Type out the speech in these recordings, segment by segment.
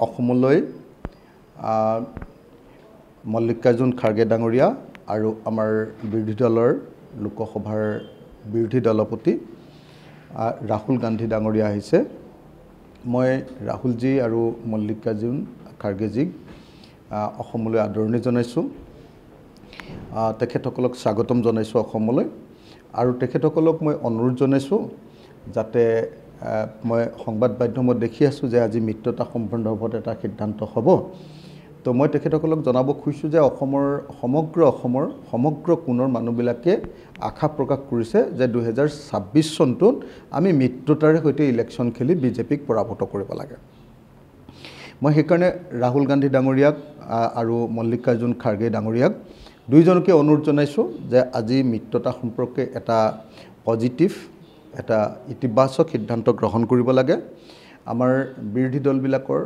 অসমলৈ মল্লিকাৰ্জুন খাৰ্গে ডাঙৰীয়া আৰু আমাৰ বিৰোধী দলৰ লোকসভাৰ বিৰোধী দলপতি ৰাহুল গান্ধী ডাঙৰীয়া আহিছে। মই ৰাহুলজী আৰু মল্লিকাৰ্জুন খাৰ্গেজীক অসমলৈ আদৰণি জনাইছোঁ। তেখেতসকলক স্বাগতম জনাইছোঁ অসমলৈ আৰু তেখেতসকলক মই অনুৰোধ জনাইছোঁ যাতে মই সংবাদ মাধ্যমত দেখি আছোঁ যে আজি মিত্ৰতা সন্দৰ্ভত এটা সিদ্ধান্ত হ'ব। তো মই তেখেতসকলক জনাব খুজিছোঁ যে সমগ্ৰ কোণৰ মানুহবিলাকে আশা প্ৰকাশ কৰিছে যে 2026 চনটোত আমি মিত্ৰতাৰে সৈতে ইলেকশ্যন খেলি বিজেপিক পৰাভূত কৰিব লাগে। মই সেইকাৰণে ৰাহুল গান্ধী ডাঙৰীয়াক আৰু মল্লিকাৰ্জুন খাৰ্গে ডাঙৰীয়াক দুইজনকে অনুৰোধ জনাইছোঁ যে আজি মিত্ৰতা সম্পৰ্কে এটা পজিটিভ এটা ইতিবাচক সিদ্ধান্ত গ্ৰহণ কৰিব লাগে। আমাৰ বিৰোধী দলবিলাকৰ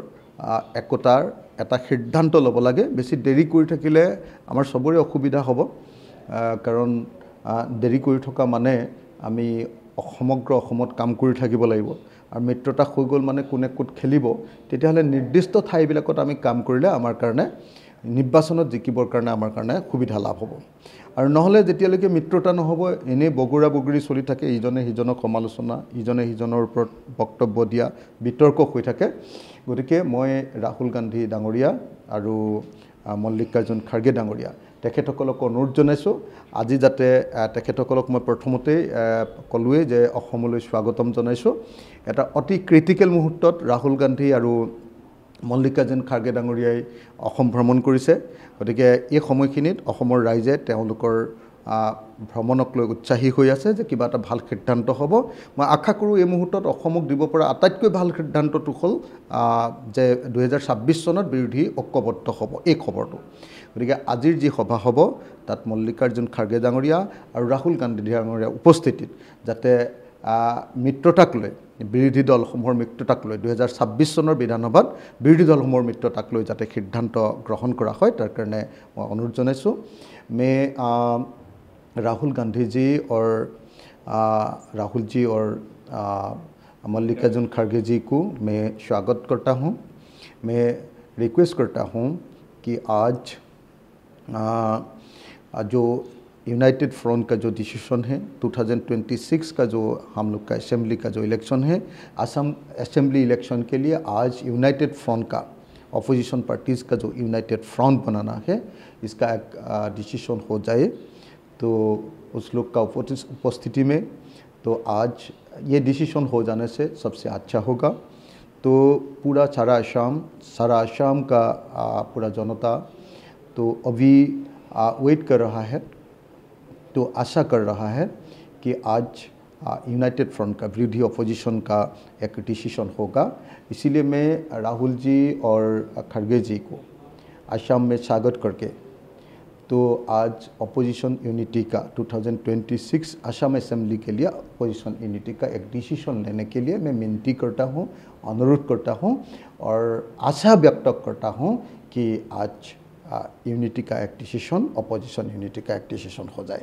একতাৰ এটা সিদ্ধান্ত ল'ব লাগে। বেছি দেৰি কৰি থাকিলে আমাৰ সবৰে অসুবিধা হ'ব, কাৰণ দেৰি কৰি থকা মানে আমি সমগ্ৰ অসমত কাম কৰি থাকিব লাগিব আৰু মিত্ৰতা হৈ গ'ল মানে কোনে ক'ত খেলিব, তেতিয়াহ'লে নিৰ্দিষ্ট ঠাইবিলাকত আমি কাম কৰিলে আমাৰ কাৰণে নিৰ্বাচনত জিকিবৰ কাৰণে আমাৰ কাৰণে সুবিধা লাভ হ'ব। আৰু নহ'লে যেতিয়ালৈকে মিত্ৰতা নহ'ব এনেই বগুৰা বগুৰি চলি থাকে, ইজনে সিজনক সমালোচনা, ইজনে সিজনৰ ওপৰত বক্তব্য দিয়া, বিতৰ্ক হৈ থাকে। গতিকে মই ৰাহুল গান্ধী ডাঙৰীয়া আৰু মল্লিকাৰ্জুন খাৰ্গে ডাঙৰীয়া তেখেতসকলক অনুৰোধ জনাইছোঁ আজি যাতে তেখেতসকলক মই প্ৰথমতেই ক'লোৱেই যে অসমলৈ স্বাগতম জনাইছোঁ। এটা অতি ক্ৰিটিকেল মুহূৰ্তত ৰাহুল গান্ধী আৰু মল্লিকাৰ্জুন খাৰ্গে ডাঙৰীয়াই অসম ভ্ৰমণ কৰিছে। গতিকে এই সময়খিনিত অসমৰ ৰাইজে তেওঁলোকৰ ভ্ৰমণক লৈ উৎসাহী হৈ আছে যে কিবা এটা ভাল সিদ্ধান্ত হ'ব। মই আশা কৰোঁ এই মুহূৰ্তত অসমক দিব পৰা আটাইতকৈ ভাল সিদ্ধান্তটো হ'ল যে 2026 চনত বিৰোধী ঐক্যবদ্ধ হ'ব এই খবৰটো। গতিকে আজিৰ যি সভা হ'ব তাত মল্লিকাৰ্জুন খাৰ্গে ডাঙৰীয়া আৰু ৰাহুল গান্ধী ডাঙৰীয়া উপস্থিতিত যাতে মিত্ৰতাক লৈ বিৰোধী দলসমূহৰ মিত্ৰতাক লৈ 2026 চনৰ বিধানসভাত বিৰোধী দলসমূহৰ মিত্ৰতাক লৈ যাতে সিদ্ধান্ত গ্ৰহণ কৰা হয় তাৰ কাৰণে মই অনুৰোধ জনাইছোঁ। राहुल गांधी जी और मल्लिकार्जुन खड़गे जी को मैं स्वागत करता हूँ। मैं रिक्वेस्ट करता हूँ कि आज जो यूनाइटेड फ्रंट का जो डिसीजन है 2026 का जो हम लोग का असेंबली का जो इलेक्शन है, असम असेंबली इलेक्शन के लिए आज यूनाइटेड फ्रंट का अपोजिशन पार्टीज़ का जो यूनाइटेड फ्रंट बनाना है इसका एक डिसीजन हो जाए तो उस लोग का उपस्थिति में तो आज ये डिसीजन हो जाने से सबसे अच्छा होगा। तो पूरा सारा आसाम का पूरा जनता तो अभी वेट कर रहा है, तो आशा कर रहा है कि आज यूनाइटेड फ्रंट का विरोधी अपोजिशन का एक डिसीजन होगा। इसीलिए मैं राहुल जी और खड़गे जी को असम में स्वागत करके तो आज अपोजिशन यूनिटी का 2026 असम असेंबली के लिए अपोजिशन यूनिटी का एक डिसीजन लेने के लिए मैं विनती करता हूँ, अनुरोध करता हूँ और आशा व्यक्त करता हूँ कि आज यूनिटी का एक डिसीजन अपोजिशन यूनिटी का एक डिसीजन हो जाए।